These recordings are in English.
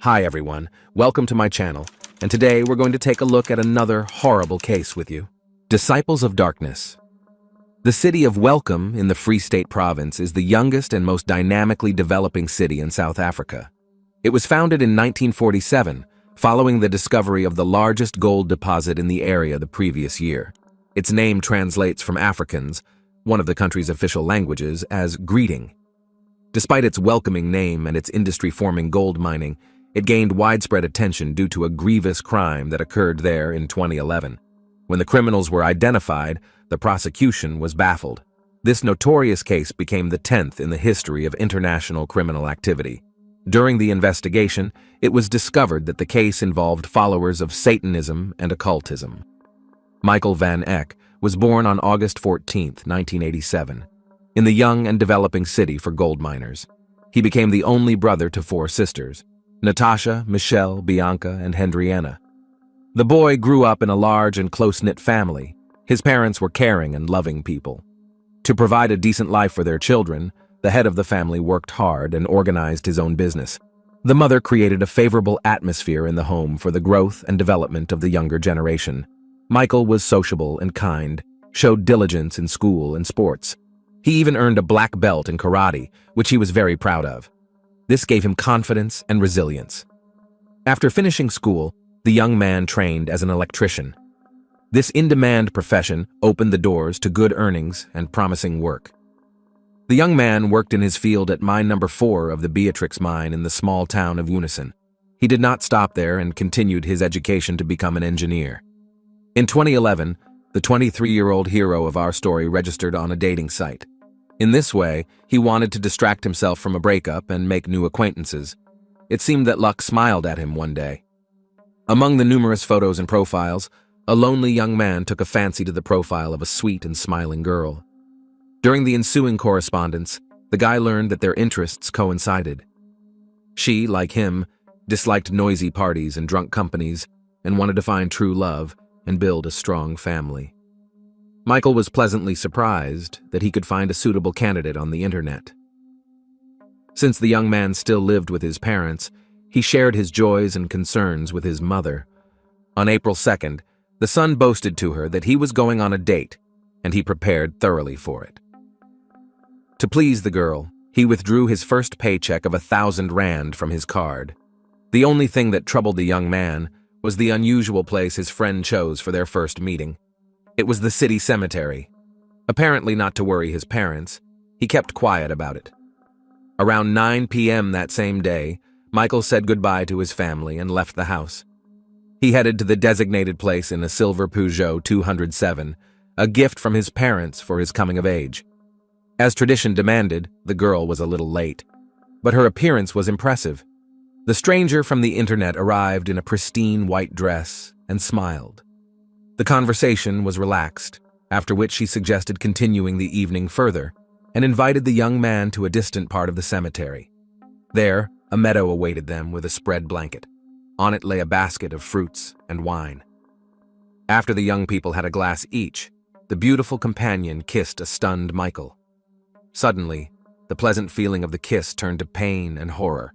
Hi everyone, welcome to my channel, and today we're going to take a look at another horrible case with you. Disciples of Darkness. The city of Welcome in the Free State Province is the youngest and most dynamically developing city in South Africa. It was founded in 1947, following the discovery of the largest gold deposit in the area the previous year. Its name translates from Afrikaans, one of the country's official languages, as greeting. Despite its welcoming name and its industry-forming gold mining, it gained widespread attention due to a grievous crime that occurred there in 2011. When the criminals were identified, the prosecution was baffled. This notorious case became the 10th in the history of international criminal activity. During the investigation, it was discovered that the case involved followers of Satanism and occultism. Michael van Eck was born on August 14, 1987, in the young and developing city for gold miners. He became the only brother to 4 sisters: Natasha, Michelle, Bianca, and Hendriana. The boy grew up in a large and close-knit family. His parents were caring and loving people. To provide a decent life for their children, the head of the family worked hard and organized his own business. The mother created a favorable atmosphere in the home for the growth and development of the younger generation. Michael was sociable and kind, showed diligence in school and sports. He even earned a black belt in karate, which he was very proud of. This gave him confidence and resilience. After finishing school, the young man trained as an electrician. This in-demand profession opened the doors to good earnings and promising work. The young man worked in his field at mine number 4 of the Beatrix mine in the small town of Unison. He did not stop there and continued his education to become an engineer. In 2011, the 23-year-old hero of our story registered on a dating site. In this way, he wanted to distract himself from a breakup and make new acquaintances. It seemed that luck smiled at him one day. Among the numerous photos and profiles, a lonely young man took a fancy to the profile of a sweet and smiling girl. During the ensuing correspondence, the guy learned that their interests coincided. She, like him, disliked noisy parties and drunk companies and wanted to find true love and build a strong family. Michael was pleasantly surprised that he could find a suitable candidate on the internet. Since the young man still lived with his parents, he shared his joys and concerns with his mother. On April 2nd, the son boasted to her that he was going on a date, and he prepared thoroughly for it. To please the girl, he withdrew his first paycheck of 1,000 rand from his card. The only thing that troubled the young man was the unusual place his friend chose for their first meeting. It was the city cemetery. Apparently not to worry his parents, he kept quiet about it. Around 9 p.m. that same day, Michael said goodbye to his family and left the house. He headed to the designated place in a silver Peugeot 207, a gift from his parents for his coming of age. As tradition demanded, the girl was a little late, but her appearance was impressive. The stranger from the internet arrived in a pristine white dress and smiled. The conversation was relaxed, after which she suggested continuing the evening further and invited the young man to a distant part of the cemetery. There, a meadow awaited them with a spread blanket. On it lay a basket of fruits and wine. After the young people had a glass each, the beautiful companion kissed a stunned Michael. Suddenly, the pleasant feeling of the kiss turned to pain and horror.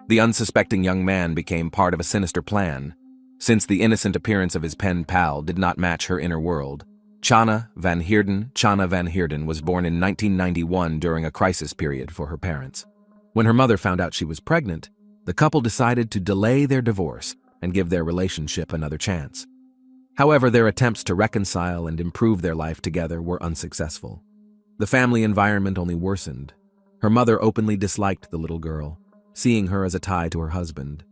The unsuspecting young man became part of a sinister plan. Since the innocent appearance of his pen pal did not match her inner world, Chana van Heerden was born in 1991 during a crisis period for her parents. When her mother found out she was pregnant, the couple decided to delay their divorce and give their relationship another chance. However, their attempts to reconcile and improve their life together were unsuccessful. The family environment only worsened. Her mother openly disliked the little girl, seeing her as a tie to her husband.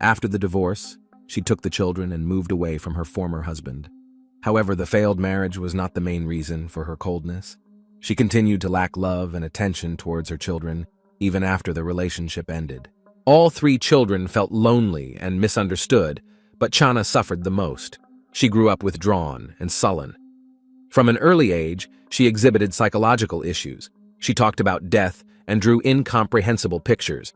After the divorce, she took the children and moved away from her former husband. However, the failed marriage was not the main reason for her coldness. She continued to lack love and attention towards her children, even after the relationship ended. All 3 children felt lonely and misunderstood, but Chana suffered the most. She grew up withdrawn and sullen. From an early age, she exhibited psychological issues. She talked about death and drew incomprehensible pictures.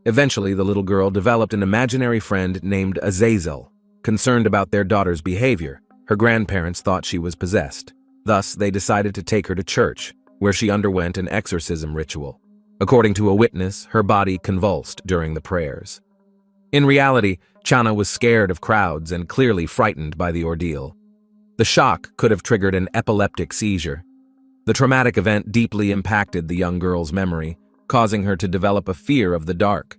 Eventually, the little girl developed an imaginary friend named Azazel. Concerned about their daughter's behavior, her grandparents thought she was possessed. Thus, they decided to take her to church, where she underwent an exorcism ritual. According to a witness, her body convulsed during the prayers. In reality, Chana was scared of crowds and clearly frightened by the ordeal. The shock could have triggered an epileptic seizure. The traumatic event deeply impacted the young girl's memory, causing her to develop a fear of the dark.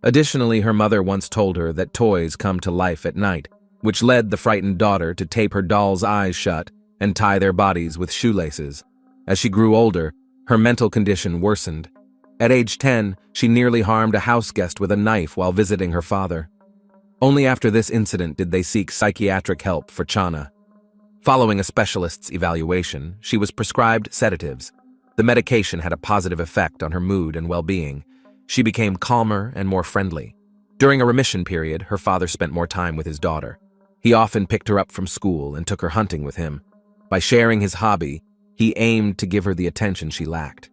Additionally, her mother once told her that toys come to life at night, which led the frightened daughter to tape her doll's eyes shut and tie their bodies with shoelaces. As she grew older, her mental condition worsened. At age 10, she nearly harmed a house guest with a knife while visiting her father. Only after this incident did they seek psychiatric help for Chana. Following a specialist's evaluation, she was prescribed sedatives. The medication had a positive effect on her mood and well-being. She became calmer and more friendly. During a remission period, her father spent more time with his daughter. He often picked her up from school and took her hunting with him. By sharing his hobby, he aimed to give her the attention she lacked.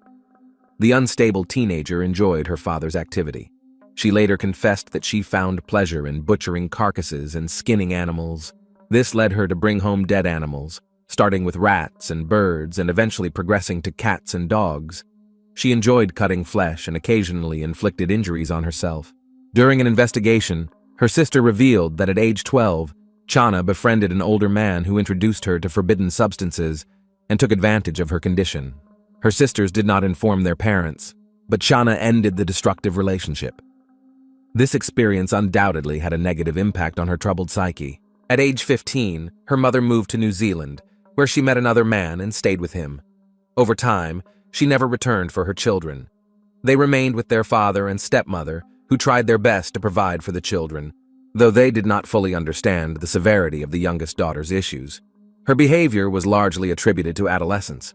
The unstable teenager enjoyed her father's activity. She later confessed that she found pleasure in butchering carcasses and skinning animals. This led her to bring home dead animals, starting with rats and birds and eventually progressing to cats and dogs. She enjoyed cutting flesh and occasionally inflicted injuries on herself. During an investigation, her sister revealed that at age 12, Chana befriended an older man who introduced her to forbidden substances and took advantage of her condition. Her sisters did not inform their parents, but Chana ended the destructive relationship. This experience undoubtedly had a negative impact on her troubled psyche. At age 15, her mother moved to New Zealand, where she met another man and stayed with him. Over time, she never returned for her children. They remained with their father and stepmother, who tried their best to provide for the children, though they did not fully understand the severity of the youngest daughter's issues. Her behavior was largely attributed to adolescence.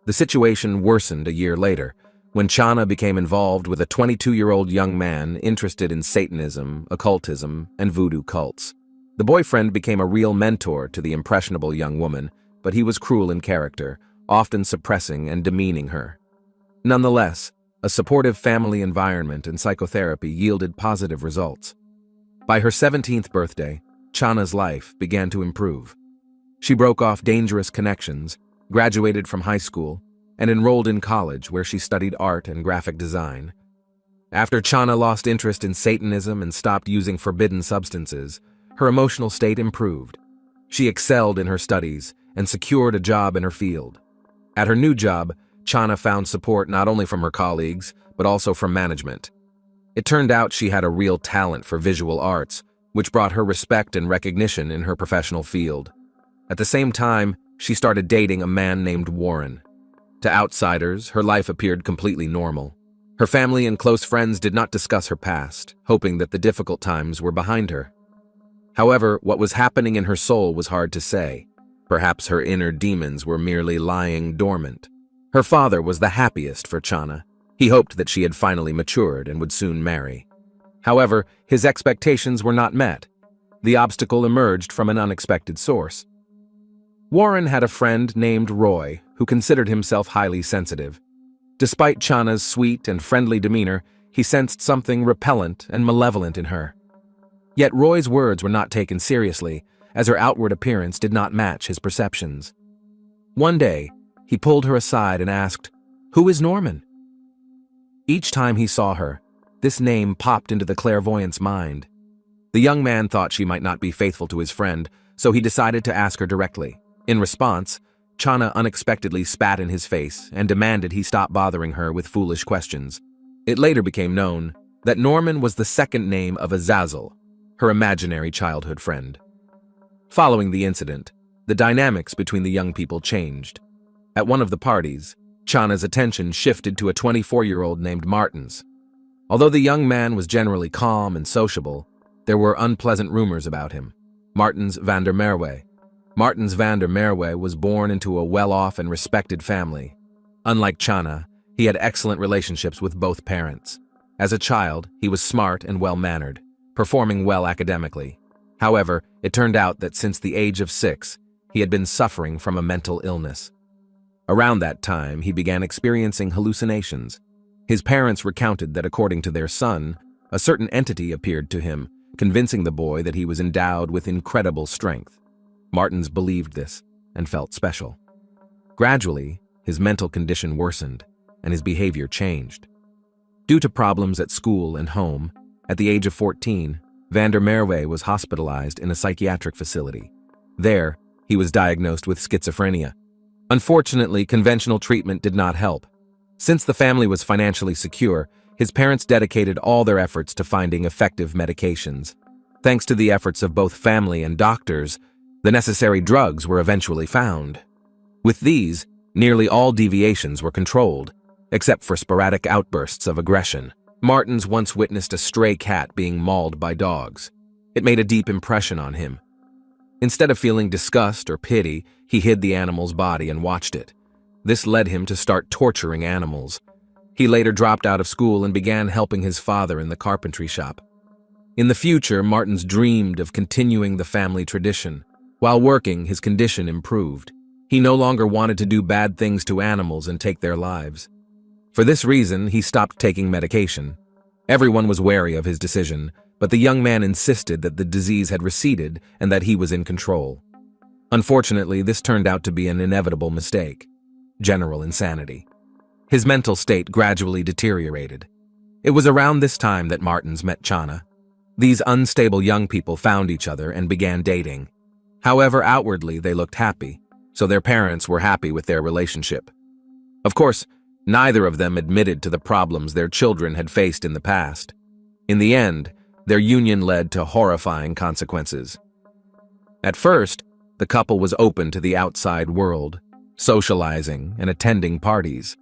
The situation worsened a year later, when Chana became involved with a 22-year-old young man interested in Satanism, occultism, and voodoo cults. The boyfriend became a real mentor to the impressionable young woman, but he was cruel in character, often suppressing and demeaning her. Nonetheless, a supportive family environment and psychotherapy yielded positive results. By her 17th birthday, Chana's life began to improve. She broke off dangerous connections, graduated from high school, and enrolled in college where she studied art and graphic design. After Chana lost interest in Satanism and stopped using forbidden substances, her emotional state improved. She excelled in her studies and secured a job in her field. At her new job, Chana found support not only from her colleagues, but also from management. It turned out she had a real talent for visual arts, which brought her respect and recognition in her professional field. At the same time, she started dating a man named Warren. To outsiders, her life appeared completely normal. Her family and close friends did not discuss her past, hoping that the difficult times were behind her. However, what was happening in her soul was hard to say. Perhaps her inner demons were merely lying dormant. Her father was the happiest for Chana. He hoped that she had finally matured and would soon marry. However, his expectations were not met. The obstacle emerged from an unexpected source. Warren had a friend named Roy, who considered himself highly sensitive. Despite Chana's sweet and friendly demeanor, he sensed something repellent and malevolent in her. Yet Roy's words were not taken seriously, as her outward appearance did not match his perceptions. One day, he pulled her aside and asked, "Who is Norman?" Each time he saw her, this name popped into the clairvoyant's mind. The young man thought she might not be faithful to his friend, so he decided to ask her directly. In response, Chana unexpectedly spat in his face and demanded he stop bothering her with foolish questions. It later became known that Norman was the second name of Azazel, her imaginary childhood friend. Following the incident, the dynamics between the young people changed. At one of the parties, Chana's attention shifted to a 24-year-old named Martins. Although the young man was generally calm and sociable, there were unpleasant rumors about him. Martins van der Merwe. Martins van der Merwe was born into a well-off and respected family. Unlike Chana, he had excellent relationships with both parents. As a child, he was smart and well-mannered, performing well academically. However, it turned out that since the age of 6, he had been suffering from a mental illness. Around that time, he began experiencing hallucinations. His parents recounted that according to their son, a certain entity appeared to him, convincing the boy that he was endowed with incredible strength. Martins believed this and felt special. Gradually, his mental condition worsened and his behavior changed. Due to problems at school and home, At the age of 14, van der Merwe was hospitalized in a psychiatric facility. There, he was diagnosed with schizophrenia. Unfortunately, conventional treatment did not help. Since the family was financially secure, his parents dedicated all their efforts to finding effective medications. Thanks to the efforts of both family and doctors, the necessary drugs were eventually found. With these, nearly all deviations were controlled, except for sporadic outbursts of aggression. Martens once witnessed a stray cat being mauled by dogs. It made a deep impression on him. Instead of feeling disgust or pity, he hid the animal's body and watched it. This led him to start torturing animals. He later dropped out of school and began helping his father in the carpentry shop. In the future, Martens dreamed of continuing the family tradition. While working, his condition improved. He no longer wanted to do bad things to animals and take their lives. For this reason, he stopped taking medication. Everyone was wary of his decision, but the young man insisted that the disease had receded and that he was in control. Unfortunately, this turned out to be an inevitable mistake: general insanity. His mental state gradually deteriorated. It was around this time that Martens met Chana. These unstable young people found each other and began dating. However, outwardly they looked happy, so their parents were happy with their relationship. Of course, neither of them admitted to the problems their children had faced in the past. In the end, their union led to horrifying consequences. At first, the couple was open to the outside world, socializing and attending parties.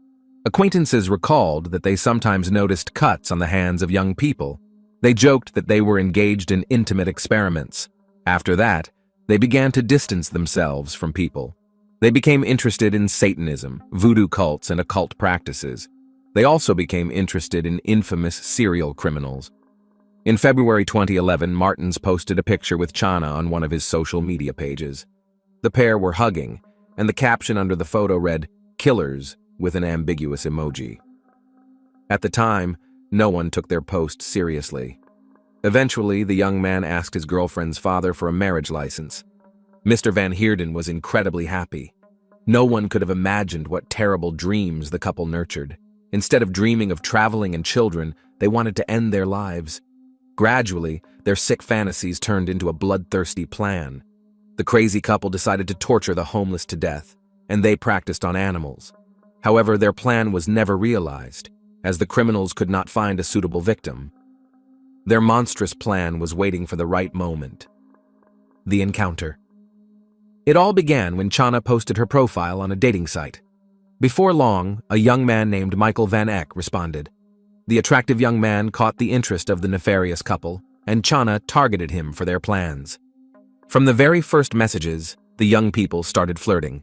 Acquaintances recalled that they sometimes noticed cuts on the hands of young people. They joked that they were engaged in intimate experiments. After that, they began to distance themselves from people. They became interested in Satanism, voodoo cults, and occult practices. They also became interested in infamous serial criminals. In February 2011, Martens posted a picture with Chana on one of his social media pages. The pair were hugging, and the caption under the photo read, "Killers," with an ambiguous emoji. At the time, no one took their post seriously. Eventually, the young man asked his girlfriend's father for a marriage license. Mr. Van Heerden was incredibly happy. No one could have imagined what terrible dreams the couple nurtured. Instead of dreaming of traveling and children, they wanted to end their lives. Gradually, their sick fantasies turned into a bloodthirsty plan. The crazy couple decided to torture the homeless to death, and they practiced on animals. However, their plan was never realized, as the criminals could not find a suitable victim. Their monstrous plan was waiting for the right moment. The encounter. It all began when Chana posted her profile on a dating site. Before long, a young man named Michael Van Eck responded. The attractive young man caught the interest of the nefarious couple, and Chana targeted him for their plans. From the very first messages, the young people started flirting.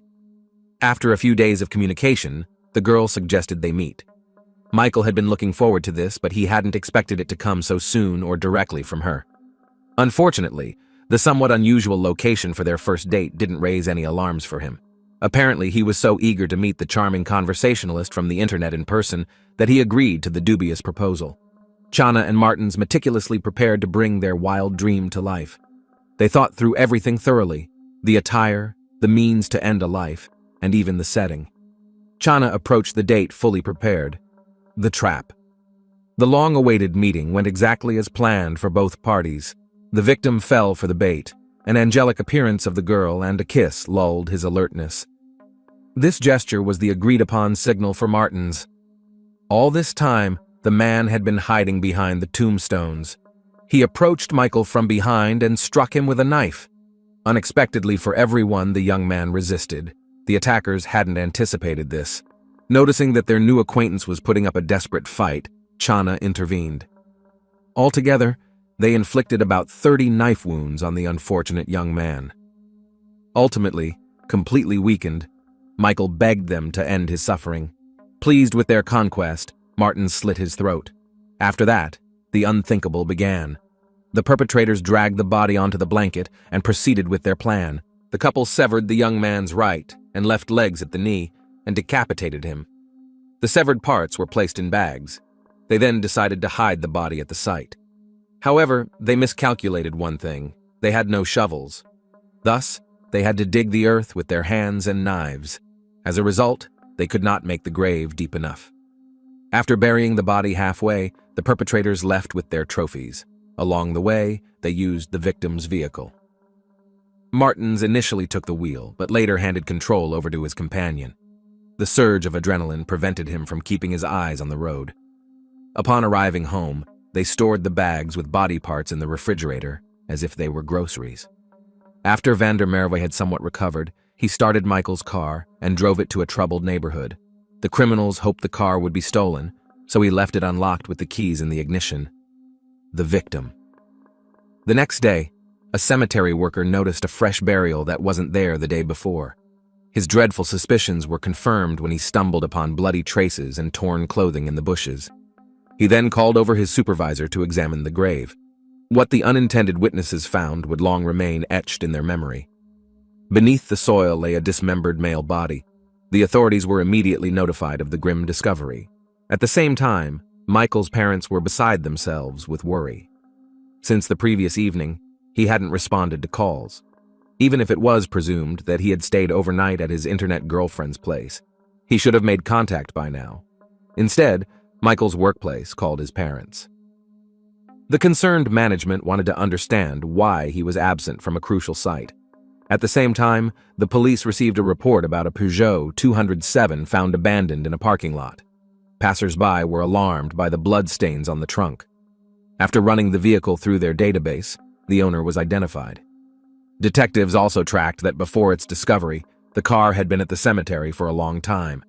After a few days of communication, the girl suggested they meet. Michael had been looking forward to this, but he hadn't expected it to come so soon or directly from her. Unfortunately, the somewhat unusual location for their first date didn't raise any alarms for him. Apparently, he was so eager to meet the charming conversationalist from the internet in person that he agreed to the dubious proposal. Chana and Martens meticulously prepared to bring their wild dream to life. They thought through everything thoroughly: the attire, the means to end a life, and even the setting. Chana approached the date fully prepared. The trap. The long-awaited meeting went exactly as planned for both parties. The victim fell for the bait. An angelic appearance of the girl and a kiss lulled his alertness. This gesture was the agreed-upon signal for Martens. All this time, the man had been hiding behind the tombstones. He approached Michael from behind and struck him with a knife. Unexpectedly for everyone, the young man resisted. The attackers hadn't anticipated this. Noticing that their new acquaintance was putting up a desperate fight, Chana intervened. Altogether, they inflicted about 30 knife wounds on the unfortunate young man. Ultimately, completely weakened, Michael begged them to end his suffering. Pleased with their conquest, Martens slit his throat. After that, the unthinkable began. The perpetrators dragged the body onto the blanket and proceeded with their plan. The couple severed the young man's right and left legs at the knee and decapitated him. The severed parts were placed in bags. They then decided to hide the body at the site. However, they miscalculated one thing: they had no shovels. Thus, they had to dig the earth with their hands and knives. As a result, they could not make the grave deep enough. After burying the body halfway, the perpetrators left with their trophies. Along the way, they used the victim's vehicle. Martins initially took the wheel, but later handed control over to his companion. The surge of adrenaline prevented him from keeping his eyes on the road. Upon arriving home, they stored the bags with body parts in the refrigerator as if they were groceries. After Van der Merwe had somewhat recovered, he started Michael's car and drove it to a troubled neighborhood. The criminals hoped the car would be stolen, so he left it unlocked with the keys in the ignition. The victim. The next day, a cemetery worker noticed a fresh burial that wasn't there the day before. His dreadful suspicions were confirmed when he stumbled upon bloody traces and torn clothing in the bushes. He then called over his supervisor to examine the grave. What the unintended witnesses found would long remain etched in their memory. Beneath the soil lay a dismembered male body. The authorities were immediately notified of the grim discovery. At the same time, Michael's parents were beside themselves with worry. Since the previous evening, he hadn't responded to calls, even if it was presumed that he had stayed overnight at his internet girlfriend's place. He should have made contact by now. Instead, Michael's workplace called his parents. The concerned management wanted to understand why he was absent from a crucial site. At the same time, the police received a report about a Peugeot 207 found abandoned in a parking lot. Passers-by were alarmed by the bloodstains on the trunk. After running the vehicle through their database, the owner was identified. Detectives also tracked that before its discovery, the car had been at the cemetery for a long time.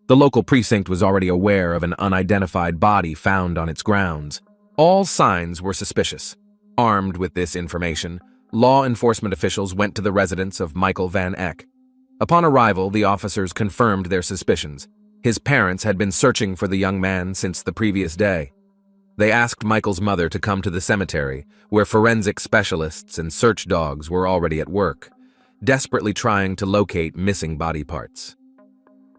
The local precinct was already aware of an unidentified body found on its grounds. All signs were suspicious. Armed with this information, law enforcement officials went to the residence of Michael Van Eck. Upon arrival, the officers confirmed their suspicions. His parents had been searching for the young man since the previous day. They asked Michael's mother to come to the cemetery, where forensic specialists and search dogs were already at work, desperately trying to locate missing body parts.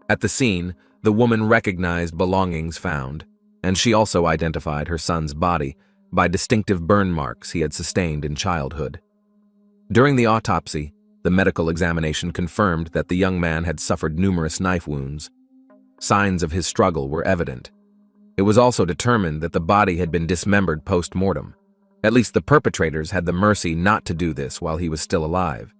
At the scene, the woman recognized belongings found, and she also identified her son's body by distinctive burn marks he had sustained in childhood. During the autopsy, the medical examination confirmed that the young man had suffered numerous knife wounds. Signs of his struggle were evident. It was also determined that the body had been dismembered post-mortem. At least the perpetrators had the mercy not to do this while he was still alive.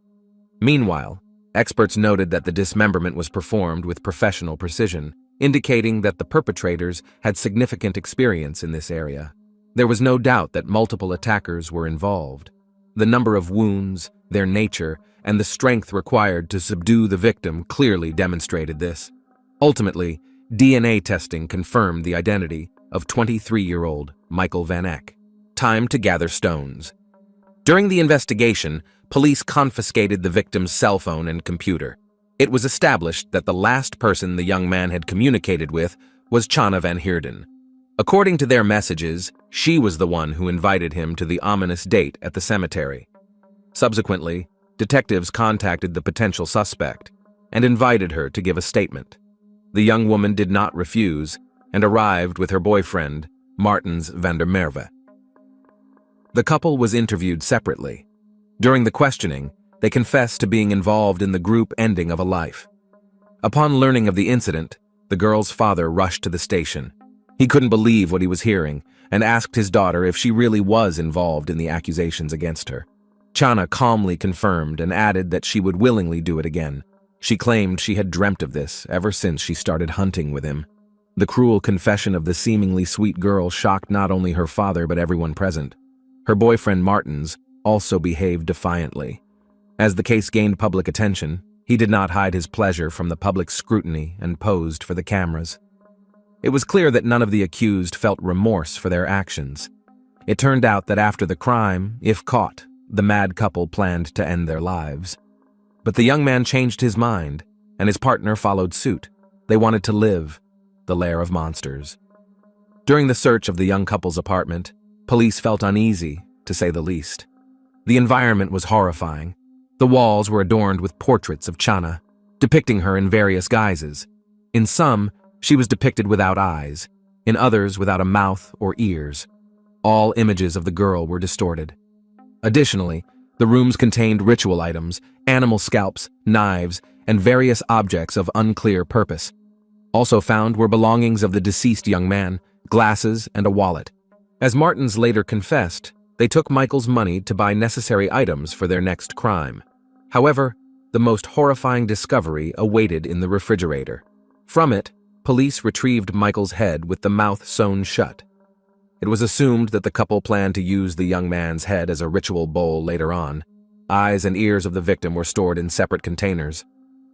Meanwhile, experts noted that the dismemberment was performed with professional precision, indicating that the perpetrators had significant experience in this area. There was no doubt that multiple attackers were involved. The number of wounds, their nature, and the strength required to subdue the victim clearly demonstrated this. Ultimately, DNA testing confirmed the identity of 23-year-old Michael Van Eck. Time to gather stones. During the investigation, police confiscated the victim's cell phone and computer. It was established that the last person the young man had communicated with was Chana van Heerden. According to their messages, she was the one who invited him to the ominous date at the cemetery. Subsequently, detectives contacted the potential suspect and invited her to give a statement. The young woman did not refuse and arrived with her boyfriend, Martins van der Merwe. The couple was interviewed separately. During the questioning, they confessed to being involved in the group ending of a life. Upon learning of the incident, the girl's father rushed to the station. He couldn't believe what he was hearing and asked his daughter if she really was involved in the accusations against her. Chana calmly confirmed and added that she would willingly do it again. She claimed she had dreamt of this ever since she started hunting with him. The cruel confession of the seemingly sweet girl shocked not only her father but everyone present. Her boyfriend Martins also behaved defiantly. As the case gained public attention, he did not hide his pleasure from the public scrutiny and posed for the cameras. It was clear that none of the accused felt remorse for their actions. It turned out that after the crime, if caught, the mad couple planned to end their lives. But the young man changed his mind, and his partner followed suit. They wanted to live, the lair of monsters. During the search of the young couple's apartment, police felt uneasy, to say the least. The environment was horrifying. The walls were adorned with portraits of Chana, depicting her in various guises. In some, she was depicted without eyes, in others without a mouth or ears. All images of the girl were distorted. Additionally, the rooms contained ritual items, animal scalps, knives, and various objects of unclear purpose. Also found were belongings of the deceased young man, glasses, and a wallet. As Martins later confessed, they took Michael's money to buy necessary items for their next crime. However, the most horrifying discovery awaited in the refrigerator. From it, police retrieved Michael's head with the mouth sewn shut. It was assumed that the couple planned to use the young man's head as a ritual bowl later on. Eyes and ears of the victim were stored in separate containers.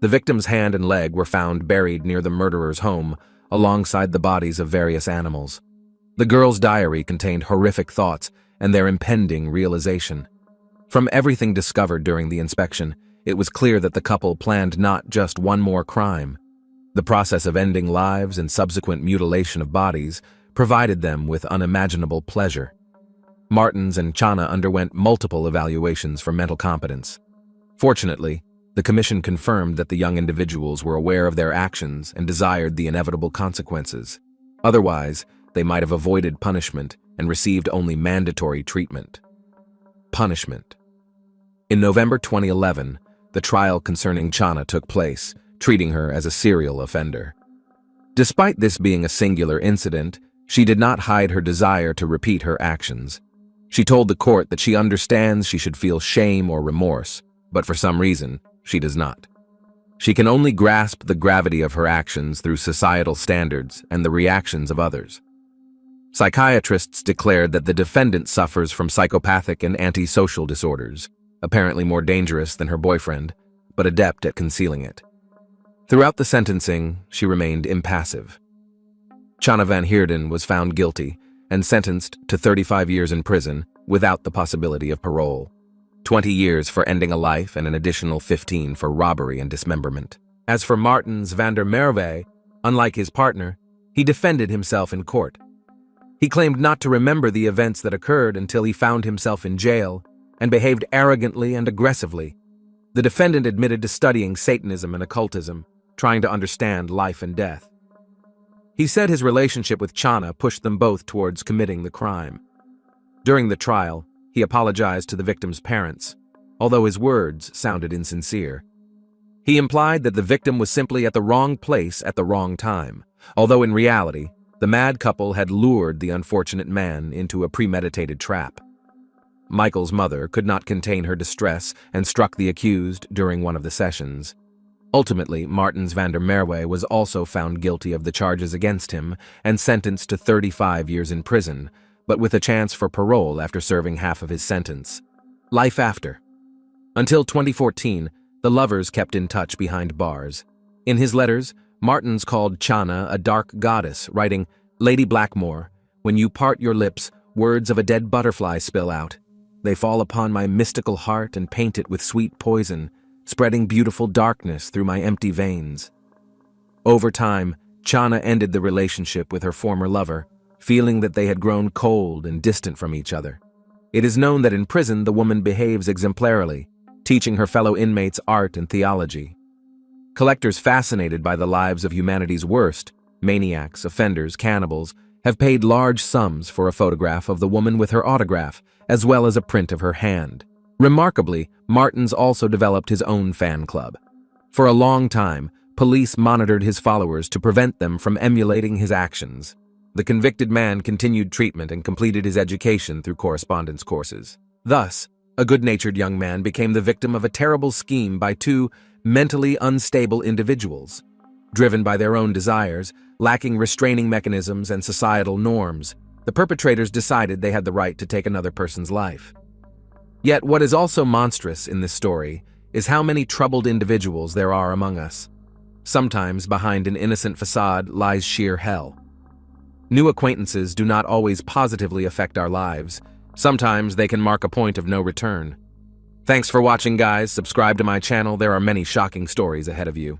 The victim's hand and leg were found buried near the murderer's home, alongside the bodies of various animals. The girl's diary contained horrific thoughts and their impending realization. From everything discovered during the inspection, it was clear that the couple planned not just one more crime. The process of ending lives and subsequent mutilation of bodies provided them with unimaginable pleasure. Martins and Chana underwent multiple evaluations for mental competence. Fortunately, the commission confirmed that the young individuals were aware of their actions and desired the inevitable consequences. Otherwise, they might have avoided punishment and received only mandatory treatment. Punishment. In November 2011, the trial concerning Chana took place, treating her as a serial offender. Despite this being a singular incident, she did not hide her desire to repeat her actions. She told the court that she understands she should feel shame or remorse, but for some reason, she does not. She can only grasp the gravity of her actions through societal standards and the reactions of others. Psychiatrists declared that the defendant suffers from psychopathic and antisocial disorders, apparently more dangerous than her boyfriend, but adept at concealing it. Throughout the sentencing, she remained impassive. Chana Van Heerden was found guilty and sentenced to 35 years in prison without the possibility of parole, 20 years for ending a life and an additional 15 for robbery and dismemberment. As for Martins van der Merwe, unlike his partner, he defended himself in court. He claimed not to remember the events that occurred until he found himself in jail and behaved arrogantly and aggressively. The defendant admitted to studying Satanism and occultism, trying to understand life and death. He said his relationship with Chana pushed them both towards committing the crime. During the trial, he apologized to the victim's parents, although his words sounded insincere. He implied that the victim was simply at the wrong place at the wrong time, although in reality, the mad couple had lured the unfortunate man into a premeditated trap. Michael's mother could not contain her distress and struck the accused during one of the sessions. Ultimately, Martins van der Merwe was also found guilty of the charges against him and sentenced to 35 years in prison, but with a chance for parole after serving half of his sentence. Life after. Until 2014, the lovers kept in touch behind bars. In his letters, Martins called Chana a dark goddess, writing, "Lady Blackmore, when you part your lips, words of a dead butterfly spill out. They fall upon my mystical heart and paint it with sweet poison, spreading beautiful darkness through my empty veins." Over time, Chana ended the relationship with her former lover, feeling that they had grown cold and distant from each other. It is known that in prison the woman behaves exemplarily, teaching her fellow inmates art and theology. Collectors fascinated by the lives of humanity's worst, maniacs, offenders, cannibals, have paid large sums for a photograph of the woman with her autograph, as well as a print of her hand. Remarkably, Martins also developed his own fan club. For a long time, police monitored his followers to prevent them from emulating his actions. The convicted man continued treatment and completed his education through correspondence courses. Thus, a good-natured young man became the victim of a terrible scheme by two mentally unstable individuals. Driven by their own desires, lacking restraining mechanisms and societal norms, the perpetrators decided they had the right to take another person's life. Yet what is also monstrous in this story is how many troubled individuals there are among us. Sometimes behind an innocent facade lies sheer hell. New acquaintances do not always positively affect our lives. Sometimes they can mark a point of no return. Thanks for watching, guys. Subscribe to my channel. There are many shocking stories ahead of you.